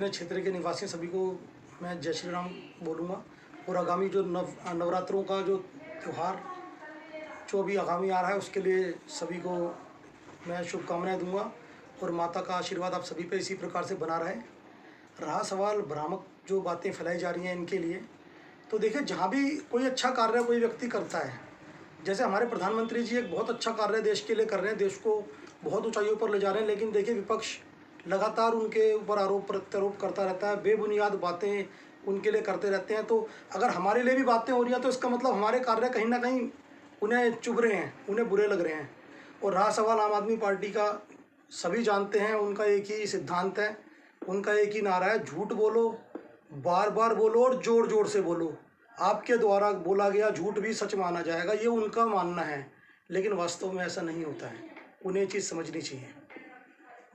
जितने क्षेत्र के निवासी सभी को मैं जय श्री राम बोलूँगा। और आगामी जो नवरात्रों का जो त्यौहार जो अभी आगामी आ रहा है उसके लिए सभी को मैं शुभकामनाएं दूंगा और माता का आशीर्वाद आप सभी पे इसी प्रकार से बना रहे। रहा सवाल भ्रामक जो बातें फैलाई जा रही हैं इनके लिए, तो देखिए जहाँ भी कोई अच्छा कार्य कोई व्यक्ति करता है, जैसे हमारे प्रधानमंत्री जी एक बहुत अच्छा कार्य देश के लिए कर रहे हैं, देश को बहुत ऊंचाइयों पर ले जा रहे हैं, लेकिन देखिए विपक्ष लगातार उनके ऊपर आरोप प्रत्यारोप करता रहता है, बेबुनियाद बातें उनके लिए करते रहते हैं। तो अगर हमारे लिए भी बातें हो रही हैं तो इसका मतलब हमारे कार्य कहीं ना कहीं उन्हें चुभ रहे हैं, उन्हें बुरे लग रहे हैं। और रहा सवाल आम आदमी पार्टी का, सभी जानते हैं उनका एक ही सिद्धांत है, उनका एक ही नारा है, झूठ बोलो, बार बार बोलो और ज़ोर ज़ोर से बोलो, आपके द्वारा बोला गया झूठ भी सच माना जाएगा, ये उनका मानना है। लेकिन वास्तव में ऐसा नहीं होता है, उन्हें चीज़ समझनी चाहिए।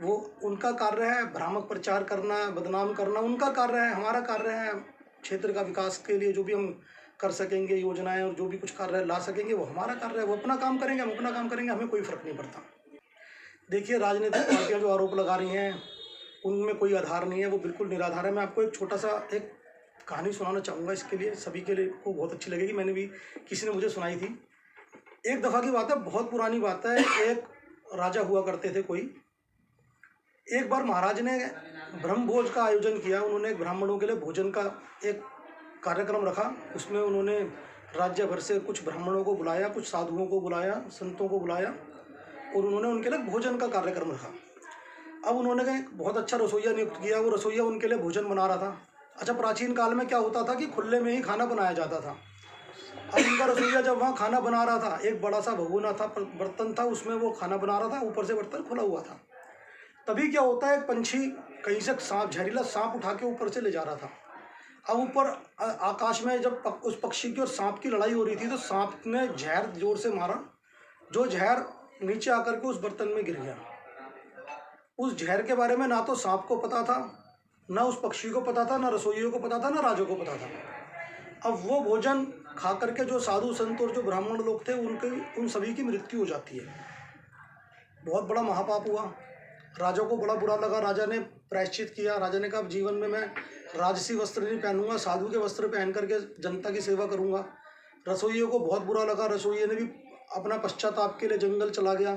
वो उनका कार्य है भ्रामक प्रचार करना, बदनाम करना उनका कार्य है। हमारा कार्य है क्षेत्र का विकास के लिए जो भी हम कर सकेंगे, योजनाएं और जो भी कुछ कार्य ला सकेंगे वो हमारा कार्य है। वो अपना काम करेंगे, हम अपना काम करेंगे, हमें कोई फ़र्क नहीं पड़ता। देखिए राजनीतिक पार्टियाँ जो आरोप लगा रही हैं उनमें कोई आधार नहीं है, वो बिल्कुल निराधार है। मैं आपको एक छोटा सा एक कहानी सुनाना चाहूँगा, इसके लिए सभी के लिए को बहुत अच्छी लगेगी, मैंने भी किसी ने मुझे सुनाई थी। एक दफ़ा की बात है, बहुत पुरानी बात है। एक राजा हुआ करते थे कोई। एक बार महाराज ने ब्रह्मभोज का आयोजन किया। उन्होंने ब्राह्मणों के लिए भोजन का एक कार्यक्रम रखा। उसमें उन्होंने राज्य भर से कुछ ब्राह्मणों को बुलाया, कुछ साधुओं को बुलाया, संतों को बुलाया और उन्होंने उनके लिए भोजन का कार्यक्रम रखा। अब उन्होंने एक बहुत अच्छा रसोइया नियुक्त किया। वो रसोइया उनके लिए भोजन बना रहा था। अच्छा, प्राचीन काल में क्या होता था कि खुले में ही खाना बनाया जाता था। अब उनका रसोइया जब वहाँ खाना बना रहा था, एक बड़ा सा भगोना था, बर्तन था, उसमें वो खाना बना रहा था, ऊपर से बर्तन खुला हुआ था। तभी क्या होता है, एक पंछी कहीं से सांप, जहरीला सांप उठा के ऊपर से ले जा रहा था। अब ऊपर आकाश में जब उस पक्षी की और सांप की लड़ाई हो रही थी तो सांप ने जहर जोर से मारा, जो जहर नीचे आकर के उस बर्तन में गिर गया। उस जहर के बारे में ना तो सांप को पता था, ना उस पक्षी को पता था, ना रसोइयों को पता था, ना राजा को पता था। अब वो भोजन खा करके जो साधु संत और जो ब्राह्मण लोग थे उन सभी की मृत्यु हो जाती है। बहुत बड़ा महापाप हुआ। राजा को बड़ा बुरा लगा। राजा ने प्रायश्चित किया। राजा ने कहा अब जीवन में मैं राजसी वस्त्र नहीं पहनूंगा, साधु के वस्त्र पहन करके जनता की सेवा करूंगा। रसोइयों को बहुत बुरा लगा। रसोइये ने भी अपना पश्चाताप के लिए जंगल चला गया।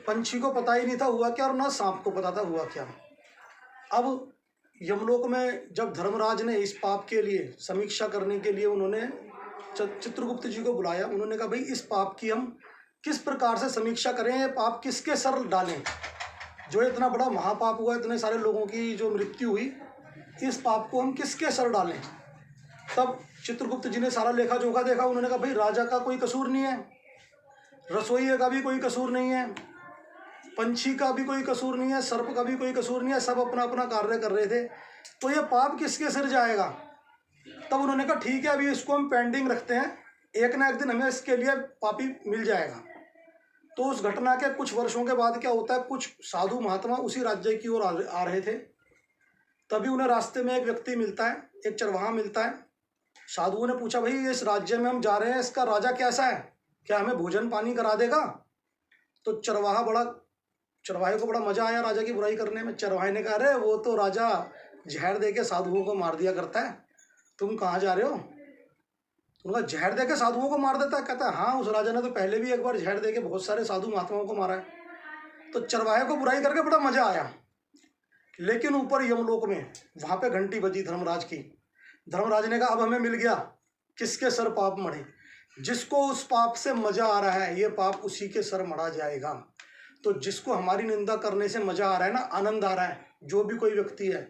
पंछी को पता ही नहीं था हुआ क्या और ना सांप को पता था हुआ क्या। अब यमलोक में जब धर्मराज ने इस पाप के लिए समीक्षा करने के लिए उन्होंने चित्रगुप्त जी को बुलाया। उन्होंने कहा भाई इस पाप की हम किस प्रकार से समीक्षा करें, ये पाप किसके सर डालें, जो इतना बड़ा महापाप हुआ, इतने सारे लोगों की जो मृत्यु हुई, इस पाप को हम किसके सर डालें। तब चित्रगुप्त जी ने सारा लेखा जोखा देखा। उन्होंने कहा भाई राजा का कोई कसूर नहीं है, रसोइये का भी कोई कसूर नहीं है, पंछी का भी कोई कसूर नहीं है, सर्प का भी कोई कसूर नहीं है, सब अपना अपना कार्य कर रहे थे, तो ये पाप किसके सिर जाएगा। तब उन्होंने कहा ठीक है अभी इसको हम पेंडिंग रखते हैं, एक ना एक दिन हमें इसके लिए पापी मिल जाएगा। तो उस घटना के कुछ वर्षों के बाद क्या होता है, कुछ साधु महात्मा उसी राज्य की ओर आ रहे थे। तभी उन्हें रास्ते में एक व्यक्ति मिलता है, एक चरवाहा मिलता है। साधुओं ने पूछा भाई इस राज्य में हम जा रहे हैं, इसका राजा कैसा है, क्या हमें भोजन पानी करा देगा। तो चरवाहे को बड़ा मजा आया राजा की बुराई करने में। चरवाहे ने कहा अरे वो तो राजा जहर दे के साधुओं को मार दिया करता है, तुम कहाँ जा रहे हो। उनका जहर दे के साधुओं को मार देता है। कहता है हाँ उस राजा ने तो पहले भी एक बार जहर दे के बहुत सारे साधु महात्माओं को मारा है। तो चरवाहे को बुराई करके बड़ा मजा आया। लेकिन ऊपर यमलोक में वहां पे घंटी बजी धर्मराज की। धर्मराज ने कहा अब हमें मिल गया किसके सर पाप मढ़े। जिसको उस पाप से मजा आ रहा है ये पाप उसी के सर मढ़ा जाएगा। तो जिसको हमारी निंदा करने से मजा आ रहा है ना, आनंद आ रहा है, जो भी कोई व्यक्ति है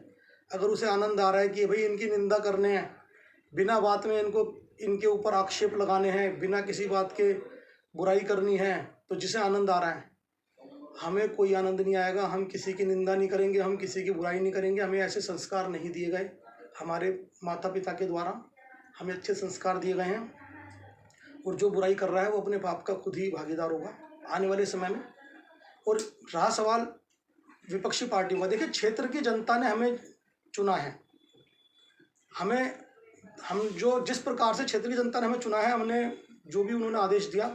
अगर उसे आनंद आ रहा है कि भाई इनकी निंदा करने हैं, बिना बात में इनके ऊपर आक्षेप लगाने हैं, बिना किसी बात के बुराई करनी है, तो जिसे आनंद आ रहा है, हमें कोई आनंद नहीं आएगा। हम किसी की निंदा नहीं करेंगे, हम किसी की बुराई नहीं करेंगे। हमें ऐसे संस्कार नहीं दिए गए, हमारे माता पिता के द्वारा हमें अच्छे संस्कार दिए गए हैं। और जो बुराई कर रहा है वो अपने पाप का खुद ही भागीदार होगा आने वाले समय में। और रहा सवाल विपक्षी पार्टियों का, देखिए क्षेत्र की जनता ने हमें चुना है। हम जो जिस प्रकार से क्षेत्र की जनता ने हमें चुना है, हमने जो भी उन्होंने आदेश दिया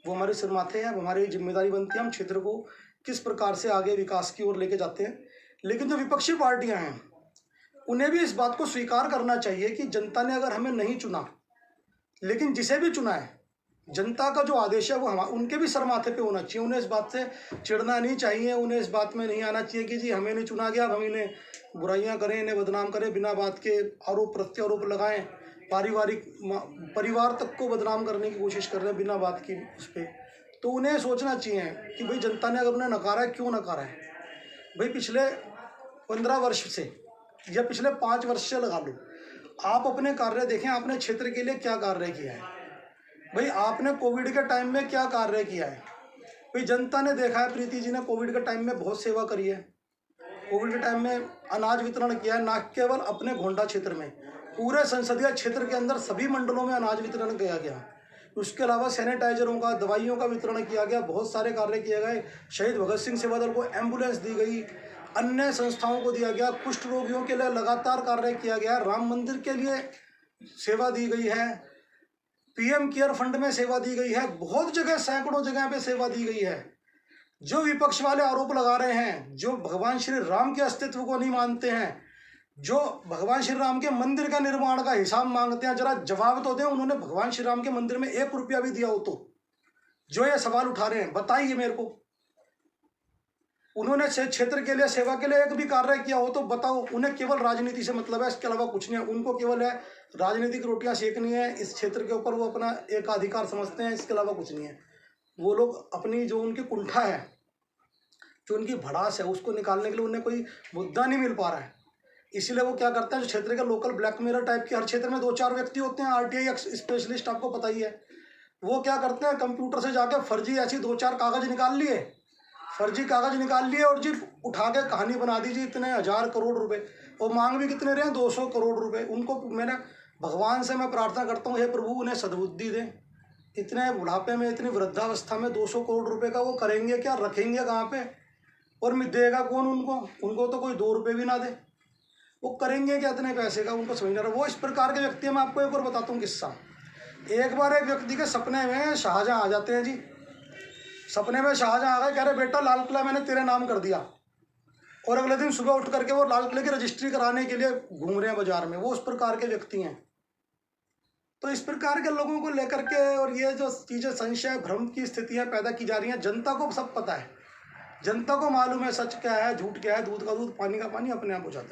वो हमारे सिर माथे है, वो हमारी जिम्मेदारी बनती है हम क्षेत्र को किस प्रकार से आगे विकास की ओर लेके जाते हैं। लेकिन जो विपक्षी पार्टियां हैं उन्हें भी इस बात को स्वीकार करना चाहिए कि जनता ने अगर हमें नहीं चुना, लेकिन जिसे भी चुना है, जनता का जो आदेश है वो उनके भी सर माथे पे होना चाहिए। उन्हें इस बात से चिढ़ना नहीं चाहिए, उन्हें इस बात में नहीं आना चाहिए कि जी हमें नहीं चुना गया, अब हम इन्हें बुराइयां करें, इन्हें बदनाम करें, बिना बात के आरोप प्रत्यारोप लगाएं, परिवार तक को बदनाम करने की कोशिश कर रहे हैं बिना बात की उस पर। तो उन्हें सोचना चाहिए कि भाई जनता ने अगर उन्हें नकारा है, क्यों नकारा है। भाई पिछले 15 वर्ष से या पिछले 5 वर्ष से लगा लो, आप अपने कार्य देखें, आपने क्षेत्र के लिए क्या कार्य किया है। भाई आपने कोविड के टाइम में क्या कार्य किया है। भाई जनता ने देखा है, प्रीति जी ने कोविड के टाइम में बहुत सेवा करी है। कोविड के टाइम में अनाज वितरण किया है, ना केवल अपने गोंडा क्षेत्र में, पूरे संसदीय क्षेत्र के अंदर सभी मंडलों में अनाज वितरण किया गया। उसके अलावा सैनिटाइजरों का, दवाइयों का वितरण किया गया, बहुत सारे कार्य किए गए। शहीद भगत सिंह सेवा दल को एम्बुलेंस दी गई, अन्य संस्थाओं को दिया गया, कुष्ठ रोगियों के लिए लगातार कार्य किया गया, राम मंदिर के लिए सेवा दी गई है, पीएम केयर फंड में सेवा दी गई है, बहुत जगह सैकड़ों जगह पे सेवा दी गई है। जो विपक्ष वाले आरोप लगा रहे हैं, जो भगवान श्री राम के अस्तित्व को नहीं मानते हैं, जो भगवान श्री राम के मंदिर का निर्माण का हिसाब मांगते हैं, जरा जवाब तो दें, उन्होंने भगवान श्री राम के मंदिर में 1 रुपया भी दिया हो तो? जो ये सवाल उठा रहे हैं बताइए मेरे को। उन्होंने क्षेत्र के लिए, सेवा के लिए एक भी कार्य किया हो तो बताओ। उन्हें केवल राजनीति से मतलब है, इसके अलावा कुछ नहीं है। उनको केवल है राजनीतिक रोटियां सेकनी है, इस क्षेत्र के ऊपर वो अपना एक अधिकार समझते हैं, इसके अलावा कुछ नहीं है। वो लोग अपनी जो उनकी कुंठा है, जो उनकी भड़ास है, उसको निकालने के लिए उन्हें कोई मुद्दा नहीं मिल पा रहा है। इसीलिए वो क्या करते हैं, जो क्षेत्र के लोकल ब्लैकमेलर टाइप के, हर क्षेत्र में 2-4 व्यक्ति होते हैं, आरटीआई स्पेशलिस्ट, आपको पता ही है। वो क्या करते हैं, कंप्यूटर से जाके फर्जी ऐसी 2-4 कागज निकाल लिए, फर्जी कागज निकाल लिए और जी उठा के कहानी बना दीजिए इतने 1000 करोड़ रुपए, और मांग भी कितने रहे हैं, 200 करोड़ रुपए। उनको मैंने भगवान से मैं प्रार्थना करता हूँ, हे प्रभु उन्हें सद्बुद्धि दें। इतने बुढ़ापे में, इतनी वृद्धावस्था में 200 करोड़ रुपए का वो करेंगे क्या, रखेंगे कहाँ पे, और देगा कौन उनको? उनको तो कोई 2 रुपये भी ना दे, वो करेंगे क्या इतने पैसे का, उनको समझ नहीं रहा। वो इस प्रकार के व्यक्ति हैं। मैं आपको एक और बताता हूँ किस्सा। एक बार एक व्यक्ति के सपने में शाहजहां आ जाते हैं जी। सपने में शाहजहां आ गए, कह रहे बेटा लाल किला मैंने तेरे नाम कर दिया, और अगले दिन सुबह उठ करके वो लाल किले की रजिस्ट्री कराने के लिए घूम रहे हैं बाजार में। वो उस प्रकार के व्यक्ति हैं। तो इस प्रकार के लोगों को लेकर के और ये जो चीज़ें संशय भ्रम की स्थितियां पैदा की जा रही हैं, जनता को सब पता है, जनता को मालूम है सच क्या है, झूठ क्या है, दूध का दूध, पानी का पानी अपने आप हो जाता है।